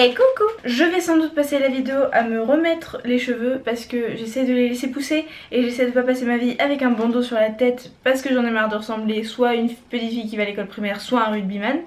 Hey coucou! Je vais sans doute passer la vidéo à me remettre les cheveux parce que j'essaie de les laisser pousser et j'essaie de pas passer ma vie avec un bandeau sur la tête parce que j'en ai marre de ressembler soit à une petite fille qui va à l'école primaire, soit à un rugbyman,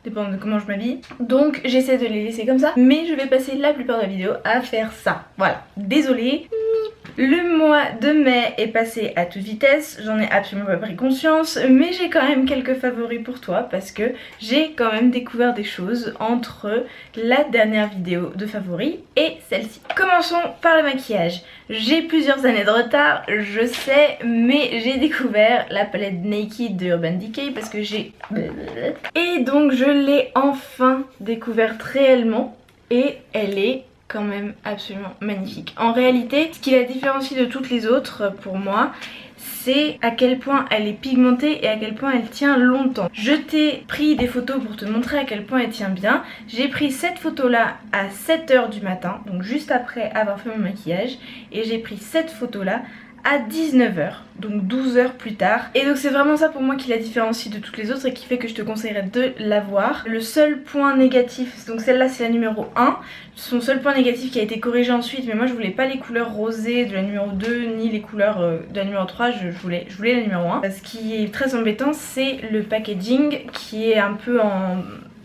dépendant de comment je m'habille. Donc j'essaie de les laisser comme ça, mais je vais passer la plupart de la vidéo à faire ça. Voilà, désolée. Le mois de mai est passé à toute vitesse, j'en ai absolument pas pris conscience, mais j'ai quand même quelques favoris pour toi parce que j'ai quand même découvert des choses entre la dernière vidéo de favoris et celle-ci. Commençons par le maquillage. J'ai plusieurs années de retard, je sais, mais j'ai découvert la palette Naked de Urban Decay parce que j'ai... Et donc je l'ai enfin découverte réellement et elle est quand même absolument magnifique. En réalité, ce qui la différencie de toutes les autres pour moi, c'est à quel point elle est pigmentée et à quel point elle tient longtemps. Je t'ai pris des photos pour te montrer à quel point elle tient bien. J'ai pris cette photo là à 7 h du matin, donc juste après avoir fait mon maquillage, et j'ai pris cette photo là à 19 h, donc 12 heures plus tard. Et donc c'est vraiment ça pour moi qui la différencie de toutes les autres et qui fait que je te conseillerais de l'avoir. Le seul point négatif, donc celle-là c'est la numéro 1, son seul point négatif qui a été corrigé ensuite, mais moi je voulais pas les couleurs rosées de la numéro 2 ni les couleurs de la numéro 3, je voulais la numéro 1. Ce qui est très embêtant, c'est le packaging qui est un peu en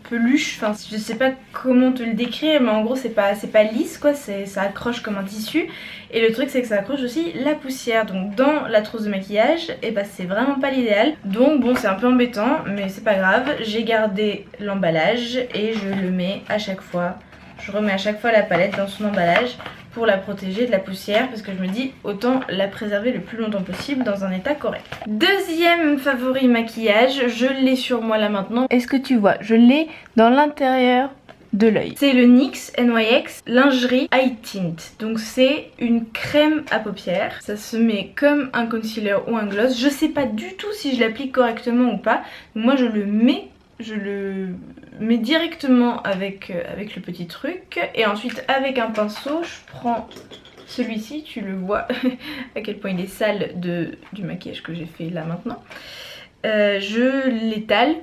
peluche, enfin je sais pas comment te le décrire, mais en gros c'est pas lisse quoi, ça accroche comme un tissu, et le truc c'est que ça accroche aussi la poussière, donc dans la trousse de maquillage et bah c'est vraiment pas l'idéal, donc bon c'est un peu embêtant mais c'est pas grave, j'ai gardé l'emballage et je le mets à chaque fois, je remets à chaque fois la palette dans son emballage pour la protéger de la poussière parce que je me dis autant la préserver le plus longtemps possible dans un état correct. Deuxième favori maquillage, je l'ai sur moi là maintenant. Est-ce que tu vois? Je l'ai dans l'intérieur de l'œil. C'est le NYX Lingerie Eye Tint. Donc c'est une crème à paupières. Ça se met comme un concealer ou un gloss. Je sais pas du tout si je l'applique correctement ou pas. Moi je le mets directement avec le petit truc et ensuite avec un pinceau je prends celui-ci, tu le vois à quel point il est sale du maquillage que j'ai fait là maintenant. Je l'étale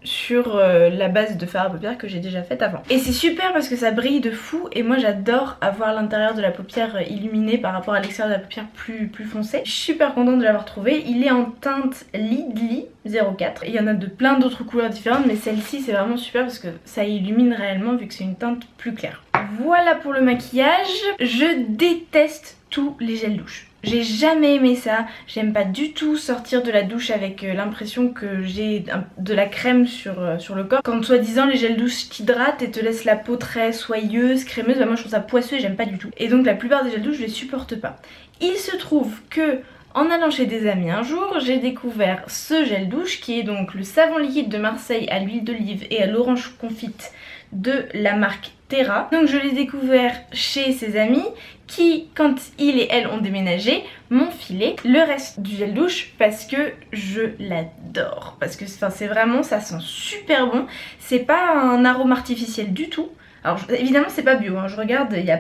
sur la base de fard à paupières que j'ai déjà faite avant. Et c'est super parce que ça brille de fou et moi j'adore avoir l'intérieur de la paupière illuminé par rapport à l'extérieur de la paupière plus foncé. Je suis super contente de l'avoir trouvé. Il est en teinte Lidli 04. Il y en a de plein d'autres couleurs différentes mais celle-ci c'est vraiment super parce que ça illumine réellement vu que c'est une teinte plus claire. Voilà pour le maquillage. Je déteste tous les gels douche. J'ai jamais aimé ça, j'aime pas du tout sortir de la douche avec l'impression que j'ai de la crème sur le corps. Quand soi-disant les gels douche t'hydratent et te laissent la peau très soyeuse, crémeuse, bah moi je trouve ça poisseux et j'aime pas du tout. Et donc la plupart des gels douche je les supporte pas. Il se trouve que en allant chez des amis un jour, j'ai découvert ce gel douche qui est donc le savon liquide de Marseille à l'huile d'olive et à l'orange confite de la marque Terra. Donc je l'ai découvert chez ses amis qui, quand il et elle ont déménagé, m'ont filé le reste du gel douche parce que je l'adore. Parce que c'est vraiment, ça sent super bon. C'est pas un arôme artificiel du tout. Alors évidemment c'est pas bio, hein. Je regarde, il n'y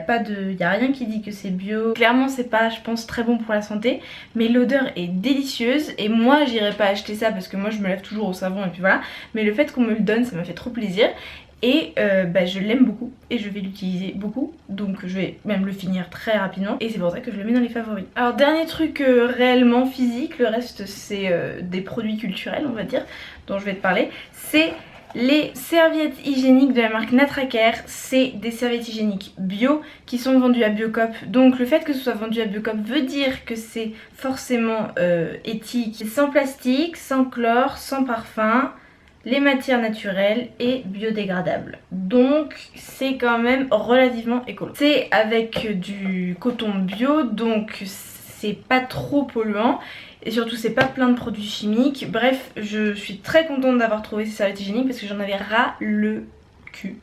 a rien qui dit que c'est bio. Clairement c'est pas, je pense, très bon pour la santé. Mais l'odeur est délicieuse et moi j'irai pas acheter ça parce que moi je me lave toujours au savon et puis voilà. Mais le fait qu'on me le donne ça m'a fait trop plaisir. Et je l'aime beaucoup et je vais l'utiliser beaucoup, donc je vais même le finir très rapidement et c'est pour ça que je le mets dans les favoris. Alors dernier truc réellement physique, le reste c'est des produits culturels on va dire dont je vais te parler, c'est les serviettes hygiéniques de la marque Natracare. C'est des serviettes hygiéniques bio qui sont vendues à Biocop, donc le fait que ce soit vendu à Biocop veut dire que c'est forcément éthique, sans plastique, sans chlore, sans parfum, les matières naturelles et biodégradables. Donc c'est quand même relativement écolo. C'est avec du coton bio, donc c'est pas trop polluant. Et surtout c'est pas plein de produits chimiques. Bref, je suis très contente d'avoir trouvé ces serviettes hygiéniques parce que j'en avais ras le cul.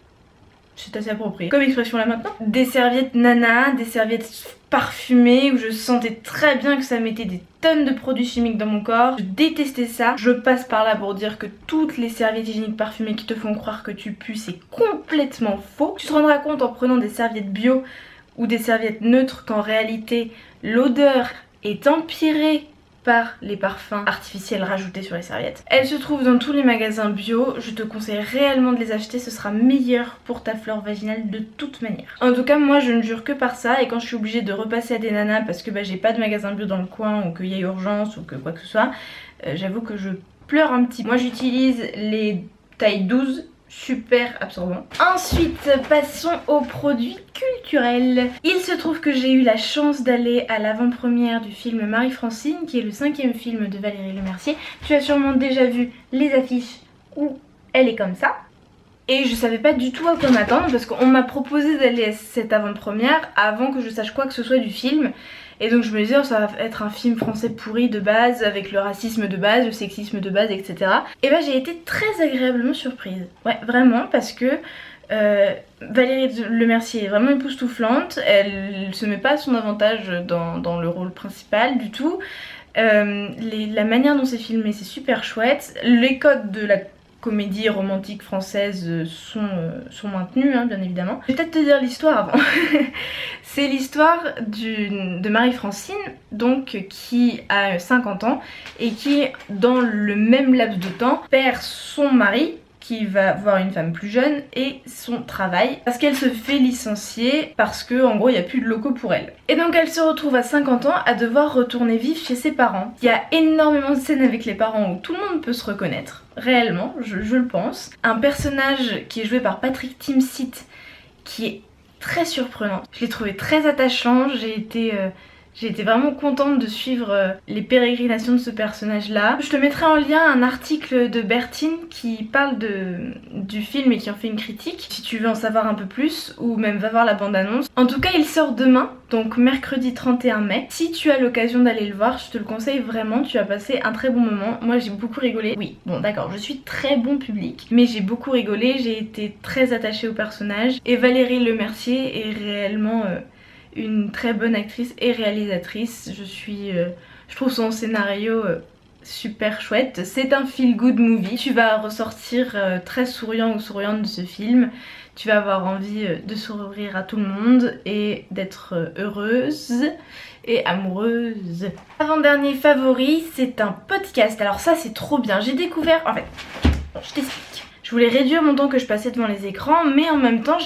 C'est assez approprié comme expression là maintenant. Des serviettes nana, des serviettes parfumées où je sentais très bien que ça mettait des tonnes de produits chimiques dans mon corps. Je détestais ça. Je passe par là pour dire que toutes les serviettes hygiéniques parfumées qui te font croire que tu pues, c'est complètement faux. Tu te rendras compte en prenant des serviettes bio ou des serviettes neutres qu'en réalité l'odeur est empirée par les parfums artificiels rajoutés sur les serviettes. Elles se trouvent dans tous les magasins bio, je te conseille réellement de les acheter, ce sera meilleur pour ta flore vaginale de toute manière. En tout cas moi je ne jure que par ça, et quand je suis obligée de repasser à des nanas parce que j'ai pas de magasin bio dans le coin ou qu'il y a urgence ou que quoi que ce soit, j'avoue que je pleure un petit peu. Moi j'utilise les tailles 12, super absorbant. Ensuite passons aux produits culturels. Il se trouve que j'ai eu la chance d'aller à l'avant-première du film Marie-Francine, qui est le 5e film de Valérie Lemercier. Tu as sûrement déjà vu les affiches où elle est comme ça. Et je savais pas du tout à quoi m'attendre parce qu'on m'a proposé d'aller à cette avant-première avant que je sache quoi que ce soit du film. Et donc je me disais, oh, ça va être un film français pourri de base, avec le racisme de base, le sexisme de base, etc. Et j'ai été très agréablement surprise. Ouais, vraiment, parce que Valérie Lemercier est vraiment époustouflante, elle se met pas à son avantage dans le rôle principal du tout. La manière dont c'est filmé, c'est super chouette. Les codes de la comédie romantique française sont maintenues, hein, bien évidemment. Je vais peut-être te dire l'histoire avant. C'est l'histoire de Marie-Francine, donc qui a 50 ans et qui, dans le même laps de temps, perd son mari, qui va voir une femme plus jeune, et son travail, parce qu'elle se fait licencier parce que en gros il n'y a plus de locaux pour elle. Et donc elle se retrouve à 50 ans à devoir retourner vivre chez ses parents. Il y a énormément de scènes avec les parents où tout le monde peut se reconnaître, réellement, je le pense. Un personnage qui est joué par Patrick Timsit qui est très surprenant. Je l'ai trouvé très attachant, j'ai été vraiment contente de suivre les pérégrinations de ce personnage-là. Je te mettrai en lien un article de Bertine qui parle du film et qui en fait une critique, si tu veux en savoir un peu plus, ou même va voir la bande-annonce. En tout cas, il sort demain, donc mercredi 31 mai. Si tu as l'occasion d'aller le voir, je te le conseille vraiment, tu vas passer un très bon moment. Moi j'ai beaucoup rigolé. Oui, bon d'accord, je suis très bon public, mais j'ai beaucoup rigolé, j'ai été très attachée au personnage. Et Valérie Lemercier est réellement... une très bonne actrice et réalisatrice. Je trouve son scénario super chouette. C'est un feel good movie. Tu vas ressortir très souriant ou souriante de ce film. Tu vas avoir envie de sourire à tout le monde et d'être heureuse et amoureuse. Avant-dernier favori, c'est un podcast. Alors ça c'est trop bien. J'ai découvert... En fait, je t'explique. Je voulais réduire mon temps que je passais devant les écrans, mais en même temps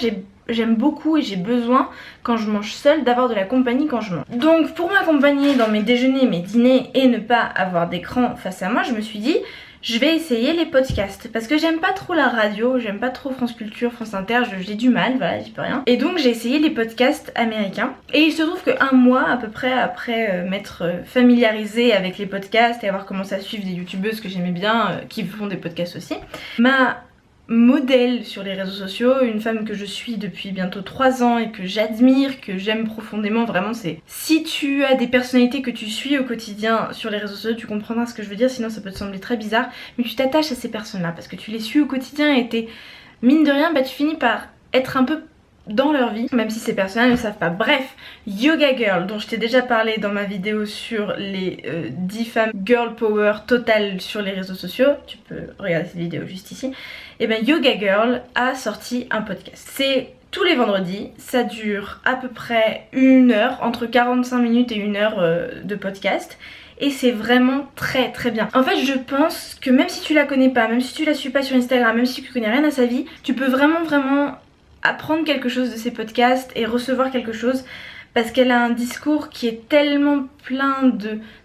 j'aime beaucoup et j'ai besoin, quand je mange seule, d'avoir de la compagnie quand je mange. Donc pour m'accompagner dans mes déjeuners, mes dîners et ne pas avoir d'écran face à moi, je me suis dit je vais essayer les podcasts parce que j'aime pas trop la radio, j'aime pas trop France Culture, France Inter, j'ai du mal, voilà, j'y peux rien. Et donc j'ai essayé les podcasts américains et il se trouve qu'un mois à peu près après m'être familiarisée avec les podcasts et avoir commencé à suivre des youtubeuses que j'aimais bien qui font des podcasts aussi, m'a modèle sur les réseaux sociaux, une femme que je suis depuis bientôt 3 ans et que j'admire, que j'aime profondément, vraiment c'est... Si tu as des personnalités que tu suis au quotidien sur les réseaux sociaux, tu comprendras ce que je veux dire, sinon ça peut te sembler très bizarre, mais tu t'attaches à ces personnes-là parce que tu les suis au quotidien et t'es, mine de rien, tu finis par être un peu dans leur vie, même si ces personnes ne savent pas. Bref, Yoga Girl, dont je t'ai déjà parlé dans ma vidéo sur les 10 femmes girl power totale sur les réseaux sociaux, tu peux regarder cette vidéo juste ici, et bien Yoga Girl a sorti un podcast. C'est tous les vendredis, ça dure à peu près 1 heure, entre 45 minutes et 1 heure de podcast. Et c'est vraiment très très bien. En fait je pense que même si tu la connais pas, même si tu la suis pas sur Instagram, même si tu connais rien à sa vie, tu peux vraiment apprendre quelque chose de ces podcasts et recevoir quelque chose parce qu'elle a un discours qui est tellement plein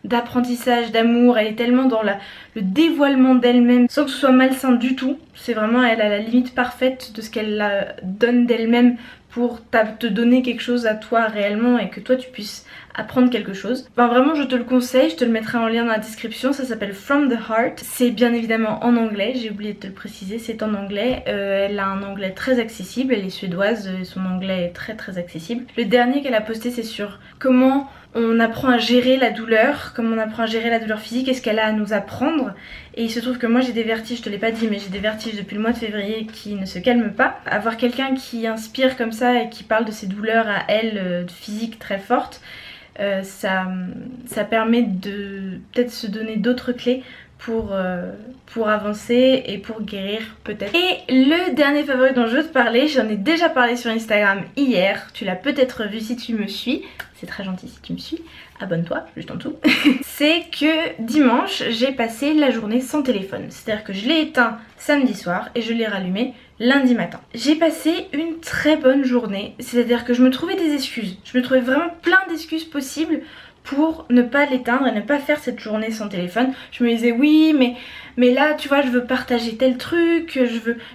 d'apprentissage, d'amour, elle est tellement dans le dévoilement d'elle-même sans que ce soit malsain du tout. C'est vraiment, elle a la limite parfaite de ce qu'elle donne d'elle-même pour te donner quelque chose à toi réellement et que toi tu puisses apprendre quelque chose. Enfin vraiment je te le conseille, je te le mettrai en lien dans la description, ça s'appelle From the Heart. C'est bien évidemment en anglais, j'ai oublié de te le préciser, c'est en anglais. Elle a un anglais très accessible, elle est suédoise et son anglais est très très accessible. Le dernier qu'elle a posté c'est sur comment on apprend à gérer la douleur, comment on apprend à gérer la douleur physique et ce qu'elle a à nous apprendre. Et il se trouve que moi j'ai des vertiges, je te l'ai pas dit mais j'ai des vertiges depuis le mois de février qui ne se calment pas. Avoir quelqu'un qui inspire comme ça et qui parle de ses douleurs à elle, physiques très fortes, ça permet de peut-être se donner d'autres clés pour avancer et pour guérir peut-être. Et le dernier favori dont je veux te parler, j'en ai déjà parlé sur Instagram hier, tu l'as peut-être vu si tu me suis, c'est très gentil si tu me suis, abonne-toi juste en dessous. C'est que dimanche j'ai passé la journée sans téléphone, c'est-à-dire que je l'ai éteint samedi soir et je l'ai rallumé lundi matin. J'ai passé une très bonne journée, c'est-à-dire que je me trouvais des excuses, je me trouvais vraiment plein d'excuses possibles pour ne pas l'éteindre et ne pas faire cette journée sans téléphone. Je me disais oui mais là tu vois je veux partager tel truc,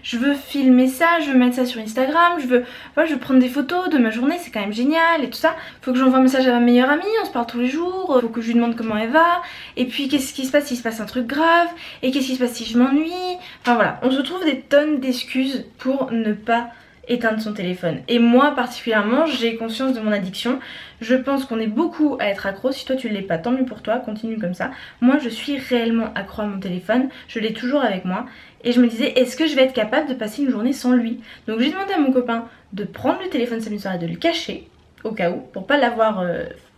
je veux filmer ça, je veux mettre ça sur Instagram, je veux prendre des photos de ma journée, c'est quand même génial et tout ça. Faut que j'envoie un message à ma meilleure amie, on se parle tous les jours, faut que je lui demande comment elle va, et puis qu'est-ce qui se passe s'il se passe un truc grave, et qu'est-ce qui se passe si je m'ennuie. Enfin voilà, on se trouve des tonnes d'excuses pour ne pas éteindre son téléphone. Et moi particulièrement, j'ai conscience de mon addiction. Je pense qu'on est beaucoup à être accro. Si toi tu l'es pas, tant mieux pour toi, continue comme ça. Moi je suis réellement accro à mon téléphone, je l'ai toujours avec moi. Et je me disais, est-ce que je vais être capable de passer une journée sans lui? Donc j'ai demandé à mon copain de prendre le téléphone samedi soir et de le cacher, au cas où, pour pas l'avoir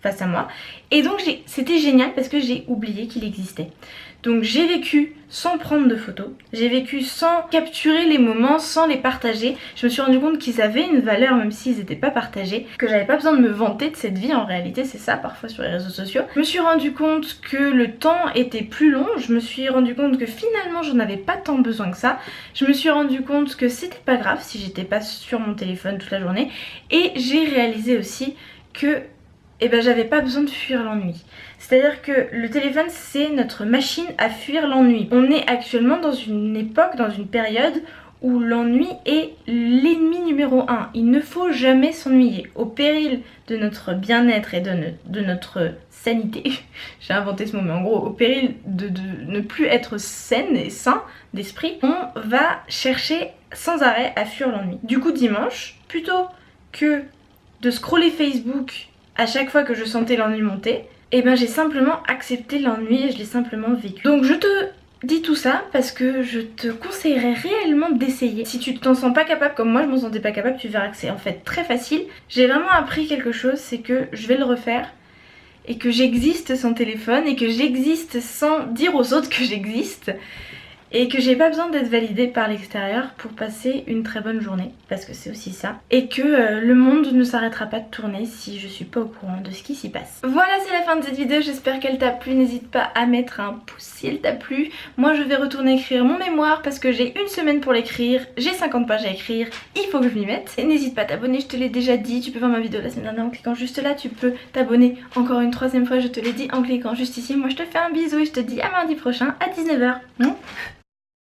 face à moi. Et donc c'était génial parce que j'ai oublié qu'il existait. Donc j'ai vécu sans prendre de photos, j'ai vécu sans capturer les moments, sans les partager. Je me suis rendu compte qu'ils avaient une valeur même s'ils n'étaient pas partagés, que j'avais pas besoin de me vanter de cette vie en réalité, c'est ça parfois sur les réseaux sociaux. Je me suis rendu compte que le temps était plus long, je me suis rendu compte que finalement j'en avais pas tant besoin que ça. Je me suis rendu compte que c'était pas grave si j'étais pas sur mon téléphone toute la journée. Et j'ai réalisé aussi que j'avais pas besoin de fuir l'ennui. C'est-à-dire que le téléphone c'est notre machine à fuir l'ennui. On est actuellement dans une époque, dans une période où l'ennui est l'ennemi numéro 1. Il ne faut jamais s'ennuyer. Au péril de notre bien-être et de notre sanité, j'ai inventé ce mot mais en gros au péril de ne plus être saine et sain d'esprit, on va chercher sans arrêt à fuir l'ennui. Du coup dimanche, plutôt que de scroller Facebook à chaque fois que je sentais l'ennui monter, j'ai simplement accepté l'ennui et je l'ai simplement vécu. Donc je te dis tout ça parce que je te conseillerais réellement d'essayer. Si tu t'en sens pas capable comme moi je m'en sentais pas capable, tu verras que c'est en fait très facile. J'ai vraiment appris quelque chose, c'est que je vais le refaire et que j'existe sans téléphone et que j'existe sans dire aux autres que j'existe. Et que j'ai pas besoin d'être validée par l'extérieur pour passer une très bonne journée, parce que c'est aussi ça. Et que le monde ne s'arrêtera pas de tourner si je suis pas au courant de ce qui s'y passe. Voilà, c'est la fin de cette vidéo, j'espère qu'elle t'a plu. N'hésite pas à mettre un pouce si elle t'a plu. Moi je vais retourner écrire mon mémoire parce que j'ai une semaine pour l'écrire, j'ai 50 pages à écrire, il faut que je m'y mette. Et n'hésite pas à t'abonner, je te l'ai déjà dit, tu peux voir ma vidéo la semaine dernière en cliquant juste là, tu peux t'abonner encore une troisième fois, je te l'ai dit en cliquant juste ici. Moi je te fais un bisou et je te dis à mardi prochain à 19 h.